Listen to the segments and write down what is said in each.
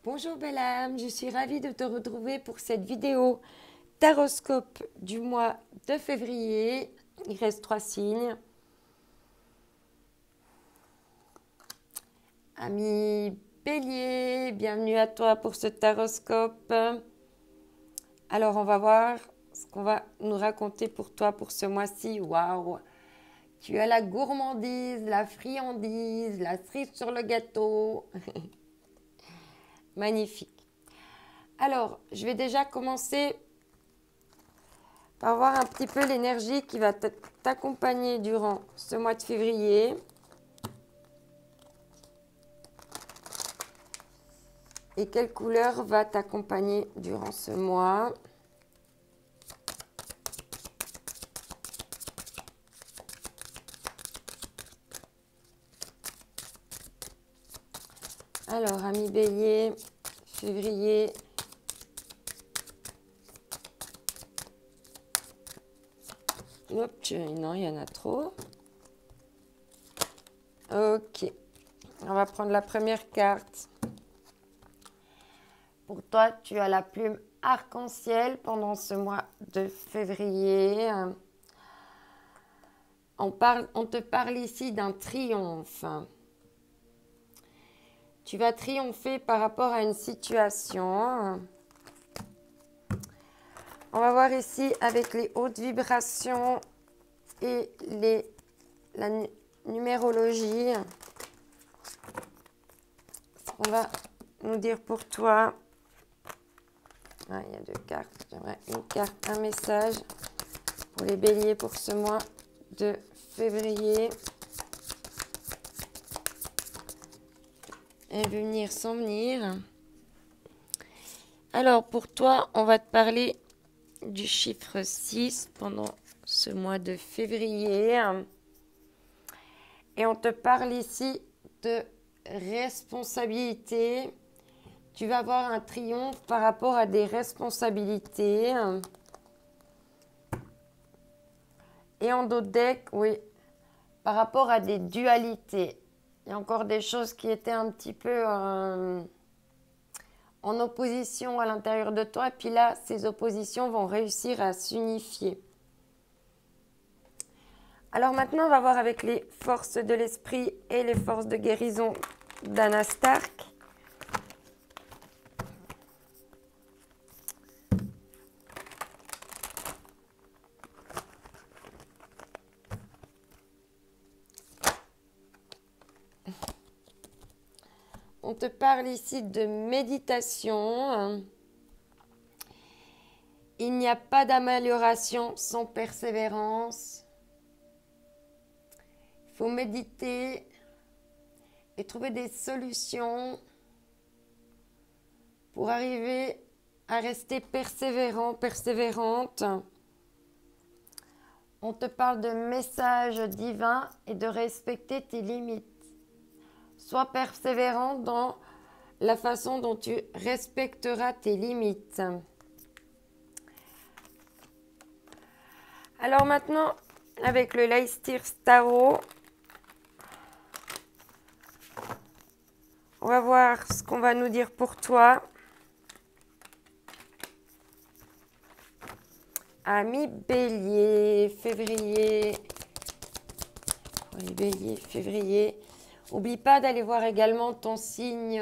Bonjour belle âme, je suis ravie de te retrouver pour cette vidéo taroscope du mois de février. Il reste 3 signes. Ami Bélier, bienvenue à toi pour ce taroscope. Alors on va voir ce qu'on va nous raconter pour toi pour ce mois-ci. Waouh! Tu as la gourmandise, la friandise, la cerise sur le gâteau. Magnifique. Alors, je vais déjà commencer par voir un petit peu l'énergie qui va t'accompagner durant ce mois de février. Et quelle couleur va t'accompagner durant ce mois? Alors, ami Bélier, février. Hop, non, il y en a trop. Ok. On va prendre la première carte. Pour toi, tu as la plume arc-en-ciel pendant ce mois de février. On te parle ici d'un triomphe. Tu vas triompher par rapport à une situation. On va voir ici avec les hautes vibrations et la numérologie. Ce qu'on va nous dire pour toi. Ah, il y a 2 cartes. J'aimerais une carte, un message pour les béliers pour ce mois de février. Et venir sans venir. Alors, pour toi, on va te parler du chiffre 6 pendant ce mois de février. Et on te parle ici de responsabilité. Tu vas avoir un triomphe par rapport à des responsabilités. Et en dos de deck, oui, par rapport à des dualités. Il y a encore des choses qui étaient un petit peu en opposition à l'intérieur de toi. Et puis là, ces oppositions vont réussir à s'unifier. Alors maintenant, on va voir avec les forces de l'esprit et les forces de guérison d'Anna Stark. On te parle ici de méditation. Il n'y a pas d'amélioration sans persévérance. Il faut méditer et trouver des solutions pour arriver à rester persévérant, persévérante. On te parle de messages divins et de respecter tes limites. Sois persévérant dans la façon dont tu respecteras tes limites. Alors maintenant, avec le Leicester Tarot, on va voir ce qu'on va nous dire pour toi. Ami Bélier, février. Pour les béliers, février. N'oublie pas d'aller voir également ton signe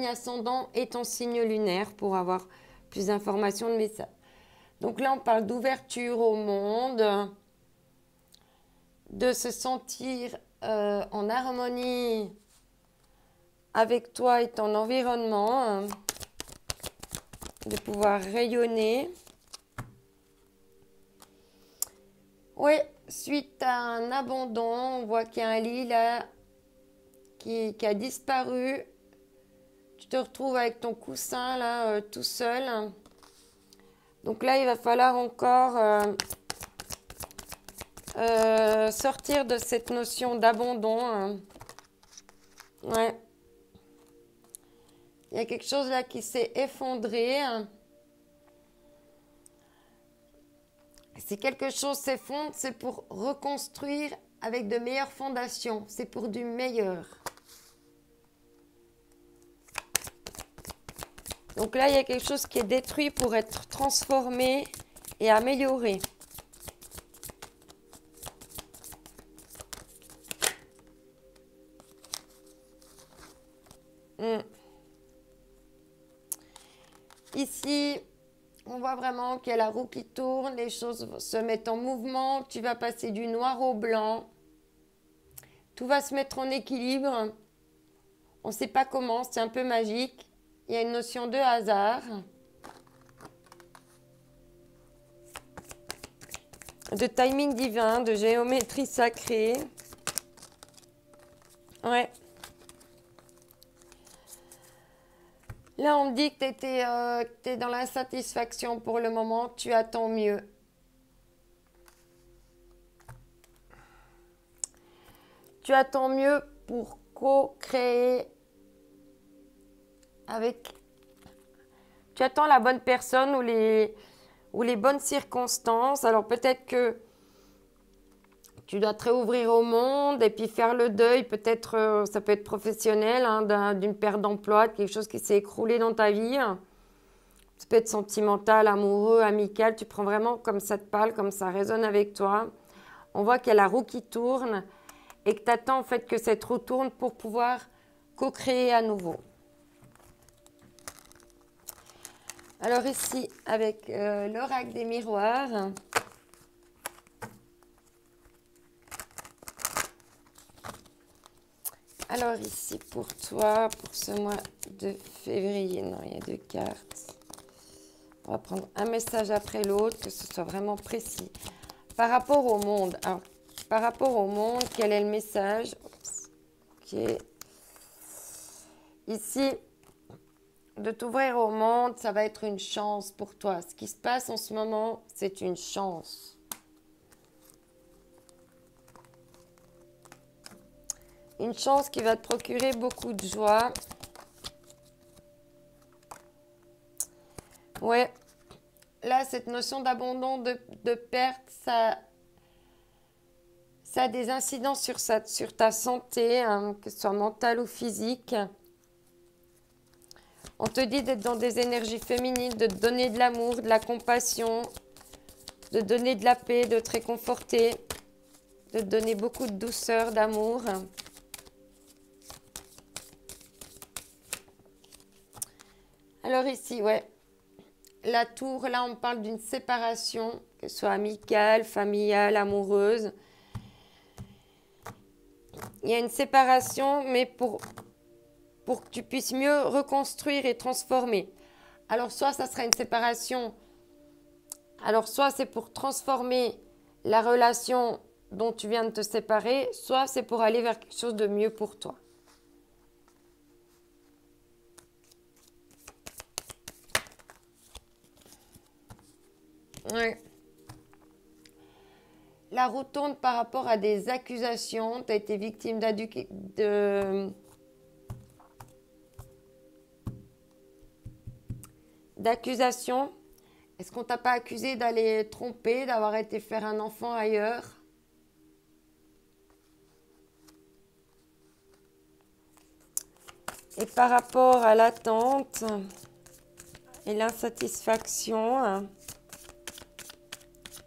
ascendant et ton signe lunaire pour avoir plus d'informations de messages. Donc là, on parle d'ouverture au monde, de se sentir en harmonie avec toi et ton environnement, de pouvoir rayonner. Oui, suite à un abandon, on voit qu'il y a un lit là qui a disparu. Tu te retrouves avec ton coussin là tout seul. Donc là, il va falloir encore sortir de cette notion d'abandon. Ouais. Il y a quelque chose là qui s'est effondré. Si quelque chose s'effondre, c'est pour reconstruire avec de meilleures fondations. C'est pour du meilleur. Donc là, il y a quelque chose qui est détruit pour être transformé et amélioré. Ici, on voit vraiment qu'il y a la roue qui tourne, les choses se mettent en mouvement, tu vas passer du noir au blanc. Tout va se mettre en équilibre. On ne sait pas comment, c'est un peu magique. Il y a une notion de hasard. De timing divin, de géométrie sacrée. Ouais. Là, on me dit que tu es dans l'insatisfaction pour le moment. Tu attends mieux. Tu attends mieux pour co-créer avec... Tu attends la bonne personne ou les bonnes circonstances. Alors peut-être que tu dois te réouvrir au monde et puis faire le deuil. Peut-être, ça peut être professionnel, hein, d'une perte d'emploi, de quelque chose qui s'est écroulé dans ta vie. Ça peut être sentimental, amoureux, amical. Tu prends vraiment comme ça te parle, comme ça résonne avec toi. On voit qu'il y a la roue qui tourne et que tu attends en fait que cette roue tourne pour pouvoir co-créer à nouveau. Alors ici, avec l'oracle des miroirs, alors ici pour toi, pour ce mois de février, non, il y a 2 cartes. On va prendre un message après l'autre, que ce soit vraiment précis. Par rapport au monde, alors, par rapport au monde, quel est le message? Ok. Ici, de t'ouvrir au monde, ça va être une chance pour toi. Ce qui se passe en ce moment, c'est une chance. Une chance qui va te procurer beaucoup de joie. Ouais. Là, cette notion d'abandon, de perte, ça a des incidences sur ta santé, hein, que ce soit mentale ou physique. On te dit d'être dans des énergies féminines, de te donner de l'amour, de la compassion, de donner de la paix, de te réconforter, de te donner beaucoup de douceur, d'amour. Alors ici, ouais, la tour, là on parle d'une séparation, que ce soit amicale, familiale, amoureuse. Il y a une séparation, mais pour que tu puisses mieux reconstruire et transformer. Alors soit ça sera une séparation, alors soit c'est pour transformer la relation dont tu viens de te séparer, soit c'est pour aller vers quelque chose de mieux pour toi. Ouais. La roue tourne par rapport à des accusations. Tu as été victime d'accusations. Est-ce qu'on t'a pas accusé d'aller tromper, d'avoir été faire un enfant ailleurs? Et par rapport à l'attente et l'insatisfaction,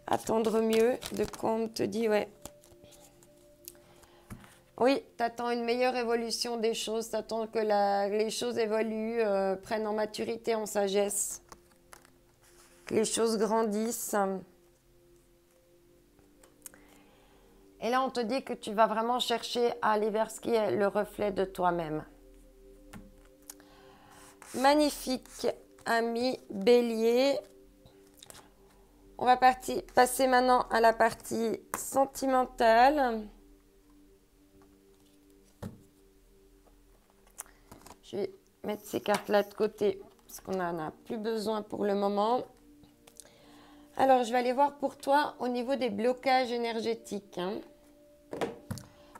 attendre mieux, de quand on te dit, ouais. Oui, tu attends une meilleure évolution des choses, tu attends que les choses évoluent, prennent en maturité, en sagesse, que les choses grandissent. Et là, on te dit que tu vas vraiment chercher à aller vers ce qui est le reflet de toi-même. Magnifique, ami Bélier. On va passer maintenant à la partie sentimentale. Je vais mettre ces cartes-là de côté parce qu'on n'en a plus besoin pour le moment. Alors, je vais aller voir pour toi au niveau des blocages énergétiques.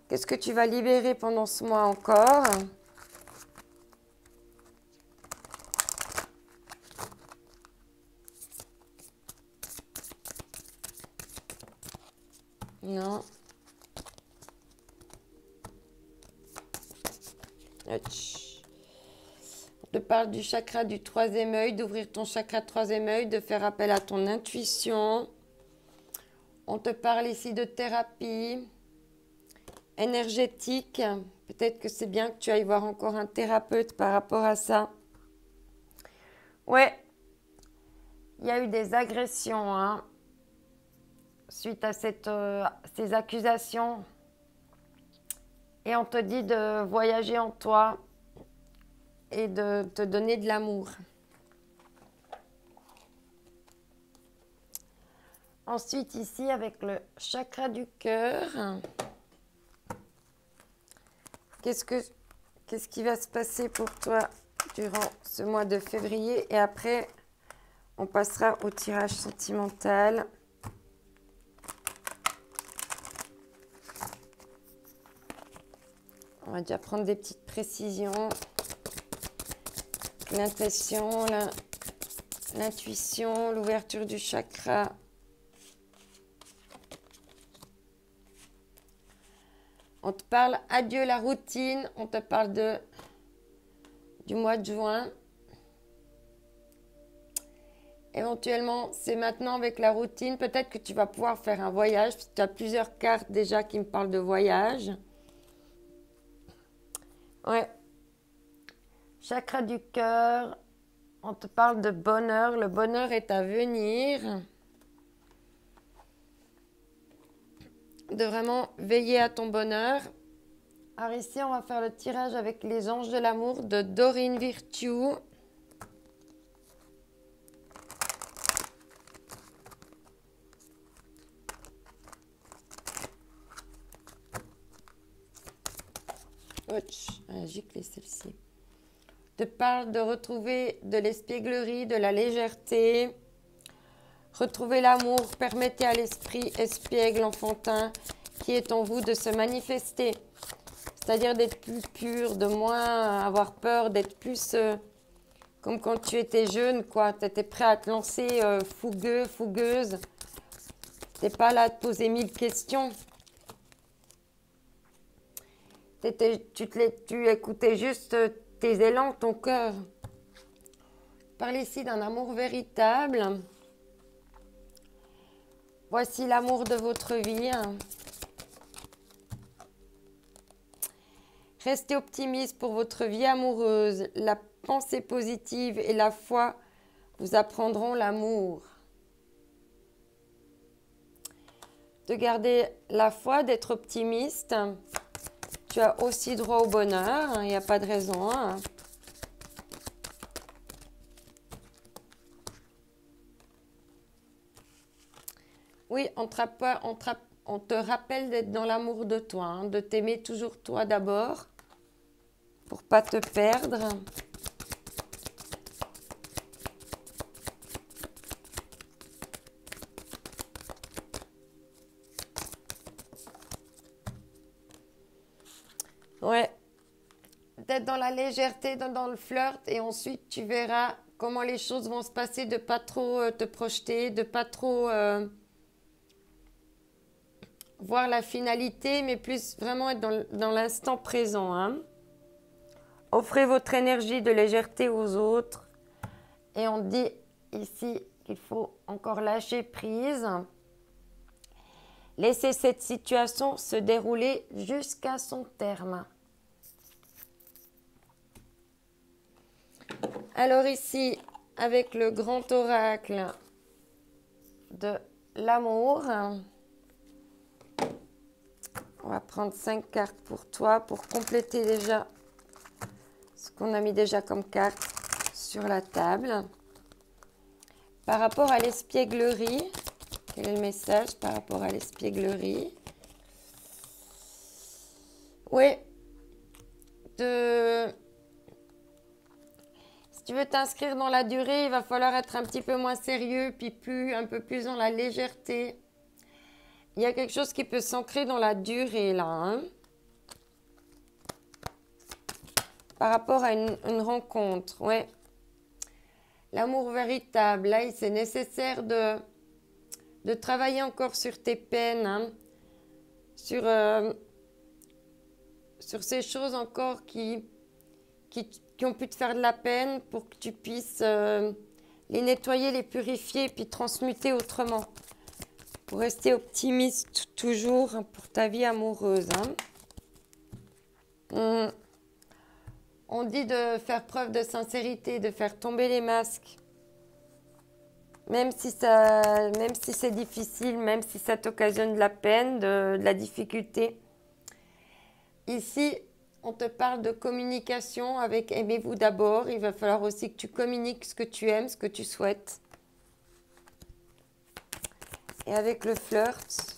Qu'est-ce que tu vas libérer pendant ce mois encore ? Non. te parle du chakra du troisième œil, d'ouvrir ton chakra troisième œil, de faire appel à ton intuition. On te parle ici de thérapie énergétique. Peut-être que c'est bien que tu ailles voir encore un thérapeute par rapport à ça. Ouais, il y a eu des agressions hein, suite à ces accusations. Et on te dit de voyager en toi et de te donner de l'amour. Ensuite, ici, avec le chakra du cœur, qu'est-ce qui va se passer pour toi durant ce mois de février? Et après, on passera au tirage sentimental. On va déjà prendre des petites précisions. L'intention, l'intuition, l'ouverture du chakra. On te parle adieu la routine, on te parle du mois de juin. Éventuellement, c'est maintenant avec la routine. Peut-être que tu vas pouvoir faire un voyage. Tu as plusieurs cartes déjà qui me parlent de voyage. Ouais. Chakra du cœur, on te parle de bonheur. Le bonheur est à venir. De vraiment veiller à ton bonheur. Alors ici, on va faire le tirage avec les anges de l'amour de Dorine Virtue. J'ai giclé celle-ci. Te parle de retrouver de l'espièglerie, de la légèreté. Retrouver l'amour, permettez à l'esprit espiègle, enfantin, qui est en vous de se manifester. C'est-à-dire d'être plus pur, de moins avoir peur, d'être plus comme quand tu étais jeune, quoi. Tu étais prêt à te lancer fougueux, fougueuse. Tu n'es pas là à te poser 1000 questions. Tu écoutais juste tes élans, ton cœur. Parle ici d'un amour véritable. Voici l'amour de votre vie. Restez optimiste pour votre vie amoureuse. La pensée positive et la foi vous apprendront l'amour. De garder la foi, d'être optimiste. Tu as aussi droit au bonheur. Il n'y a pas de raison. Oui, on te rappelle d'être dans l'amour de toi, de t'aimer toujours toi d'abord, pour pas te perdre. Ouais, d'être dans la légèreté, dans le flirt, et ensuite tu verras comment les choses vont se passer, de pas trop te projeter, de pas trop voir la finalité, mais plus vraiment être dans l'instant présent. Hein. Offrez votre énergie de légèreté aux autres. Et on dit ici qu'il faut encore lâcher prise. Laissez cette situation se dérouler jusqu'à son terme. Alors ici, avec le grand oracle de l'amour, on va prendre 5 cartes pour toi, pour compléter déjà ce qu'on a mis déjà comme carte sur la table. Par rapport à l'espièglerie, quel est le message par rapport à l'espièglerie? Oui, si tu veux t'inscrire dans la durée, il va falloir être un petit peu moins sérieux, puis un peu plus dans la légèreté. Il y a quelque chose qui peut s'ancrer dans la durée, là. Hein? Par rapport à une rencontre, ouais. L'amour véritable, là, c'est nécessaire de travailler encore sur tes peines, hein? sur ces choses encore qui qui ont pu te faire de la peine pour que tu puisses les nettoyer, les purifier et puis transmuter autrement. Pour rester optimiste toujours pour ta vie amoureuse. On dit de faire preuve de sincérité, de faire tomber les masques. Même si c'est difficile, même si ça t'occasionne de la peine, de la difficulté. Ici, on te parle de communication avec aimez-vous d'abord. Il va falloir aussi que tu communiques ce que tu aimes, ce que tu souhaites. Et avec le flirt,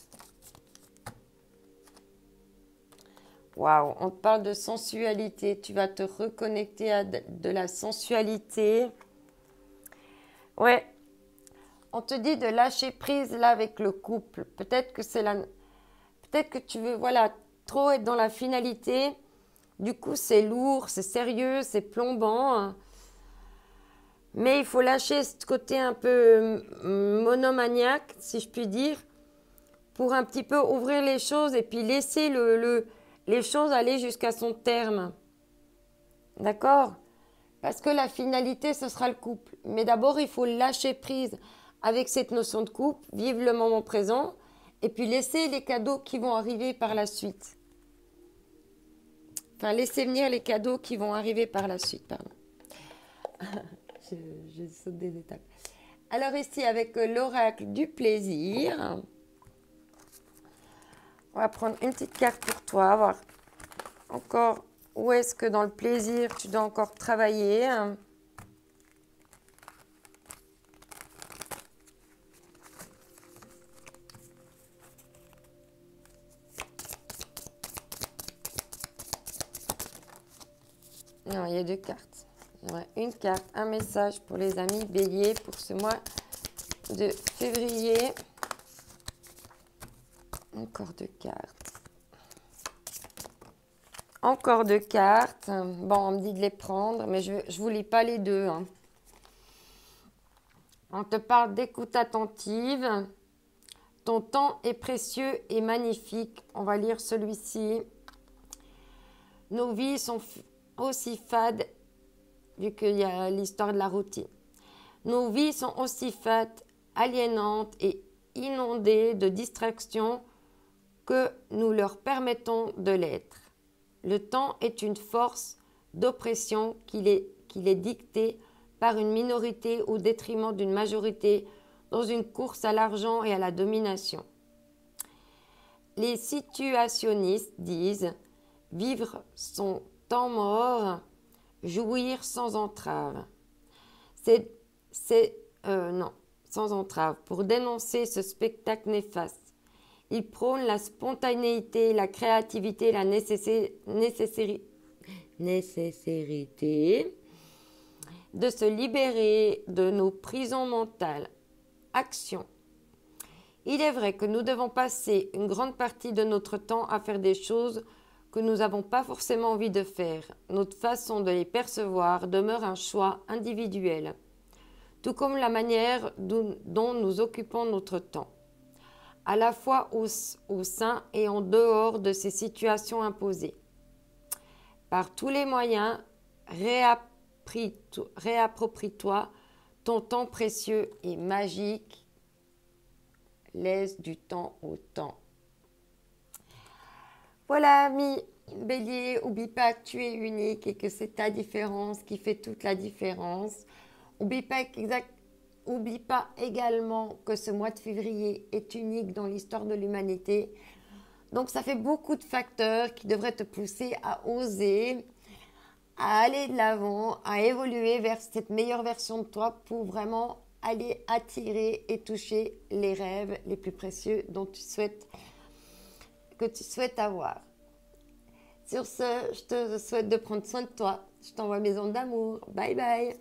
waouh, on te parle de sensualité. Tu vas te reconnecter à de la sensualité. Ouais, on te dit de lâcher prise là avec le couple. Peut-être que tu veux, voilà, trop être dans la finalité. Du coup, c'est lourd, c'est sérieux, c'est plombant. Mais il faut lâcher ce côté un peu monomaniaque, si je puis dire, pour un petit peu ouvrir les choses et puis laisser les choses aller jusqu'à son terme. D'accord? Parce que la finalité, ce sera le couple. Mais d'abord, il faut lâcher prise avec cette notion de couple, vivre le moment présent et puis laisser les cadeaux qui vont arriver par la suite. Enfin, laisser venir les cadeaux qui vont arriver par la suite, pardon. Je saute des étapes. Alors ici, avec l'oracle du plaisir, on va prendre une petite carte pour toi, voir encore où est-ce que dans le plaisir, tu dois encore travailler. Non, il y a deux cartes. Ouais, une carte, un message pour les amis béliers pour ce mois de février. Encore deux cartes. Encore deux cartes. Bon, on me dit de les prendre, mais je ne vous lis pas les deux. On te parle d'écoute attentive. Ton temps est précieux et magnifique. On va lire celui-ci. Nos vies sont aussi fades, vu qu'il y a l'histoire de la routine. Nos vies sont aussi fades, aliénantes et inondées de distractions que nous leur permettons de l'être. Le temps est une force d'oppression qu'il est dictée par une minorité au détriment d'une majorité dans une course à l'argent et à la domination. Les situationnistes disent « vivre son temps mort, jouir sans entrave ». Non, sans entrave. Pour dénoncer ce spectacle néfaste, il prône la spontanéité, la créativité, la nécessité de se libérer de nos prisons mentales. Action. Il est vrai que nous devons passer une grande partie de notre temps à faire des choses que nous n'avons pas forcément envie de faire. Notre façon de les percevoir demeure un choix individuel, tout comme la manière dont nous occupons notre temps, à la fois au sein et en dehors de ces situations imposées. Par tous les moyens, réapproprie-toi ton temps précieux et magique. Laisse du temps au temps. Voilà, amis Bélier, n'oublie pas que tu es unique et que c'est ta différence qui fait toute la différence. N'oublie pas également que ce mois de février est unique dans l'histoire de l'humanité. Donc, ça fait beaucoup de facteurs qui devraient te pousser à oser, à aller de l'avant, à évoluer vers cette meilleure version de toi pour vraiment aller attirer et toucher les rêves les plus précieux que tu souhaites avoir. Sur ce, je te souhaite de prendre soin de toi. Je t'envoie mes ondes d'amour. Bye bye.